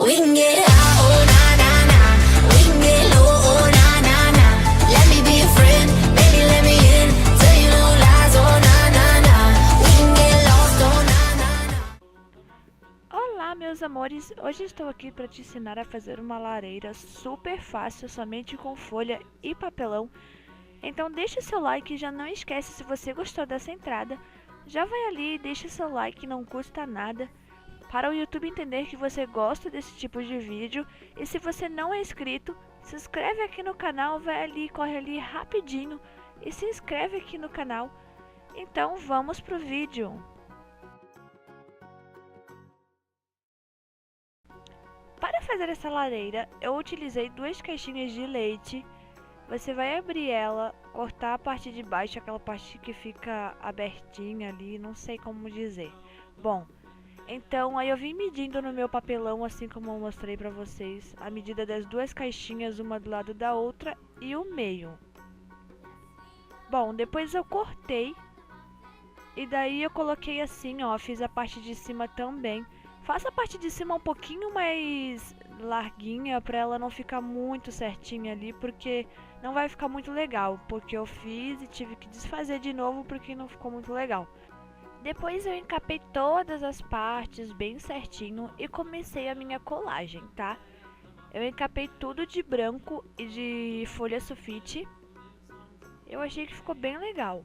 We can get high, oh na na na. We can get low, oh na na na. Let me be a friend, baby, let me in. Tell you no lies, oh na na na. We can get lost, oh na na na. Olá, meus amores! Hoje estou aqui para te ensinar a fazer uma lareira super fácil, somente com folha e papelão. Então deixa seu like e já não esquece, se você gostou dessa entrada, já vai ali e deixa seu like, não custa nada, para o YouTube entender que você gosta desse tipo de vídeo. E se você não é inscrito, se inscreve aqui no canal, vai ali, corre ali rapidinho e se inscreve aqui no canal. Então vamos pro vídeo. Para fazer essa lareira, eu utilizei 2 caixinhas de leite. Você vai abrir ela, cortar a parte de baixo, aquela parte que fica abertinha ali, não sei como dizer. Bom, então aí eu vim medindo no meu papelão, assim como eu mostrei pra vocês, a medida das 2 caixinhas, uma do lado da outra e o meio. Bom, depois eu cortei e daí eu coloquei assim, ó, fiz a parte de cima também. Faça a parte de cima um pouquinho mais larguinha pra ela não ficar muito certinha ali, porque não vai ficar muito legal, porque eu fiz e tive que desfazer de novo porque não ficou muito legal. Depois eu encapei todas as partes bem certinho e comecei a minha colagem, tá? Eu encapei tudo de branco e de folha sulfite. Eu achei que ficou bem legal.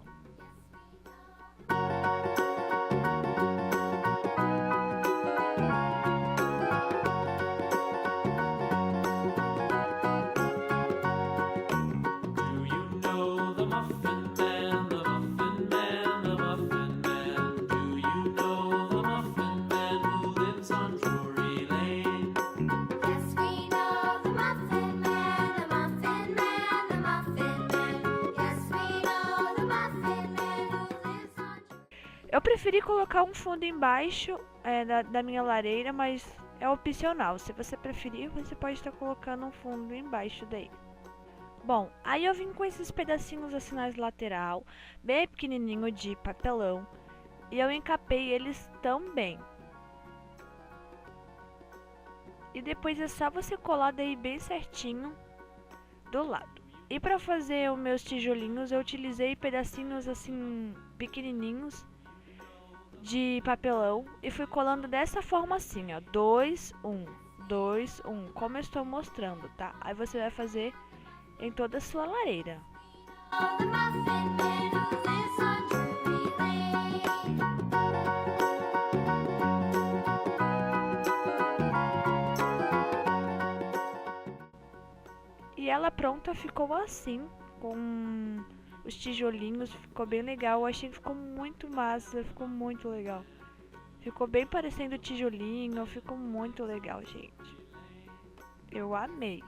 Eu preferi colocar um fundo embaixo da minha lareira, mas é opcional. Se você preferir, você pode estar colocando um fundo embaixo daí. Bom, aí eu vim com esses pedacinhos assim nas lateral, bem pequenininho de papelão, e eu encapei eles também. E depois é só você colar daí bem certinho do lado. E para fazer os meus tijolinhos, eu utilizei pedacinhos assim pequenininhos de papelão e fui colando dessa forma assim, ó, 2, 1, 2, 1, como eu estou mostrando, tá? Aí você vai fazer em toda a sua lareira. E ela pronta ficou assim, com os tijolinhos, ficou bem legal. Eu achei que ficou muito massa, ficou muito legal. Ficou bem parecendo tijolinho, ficou muito legal, gente. Eu amei.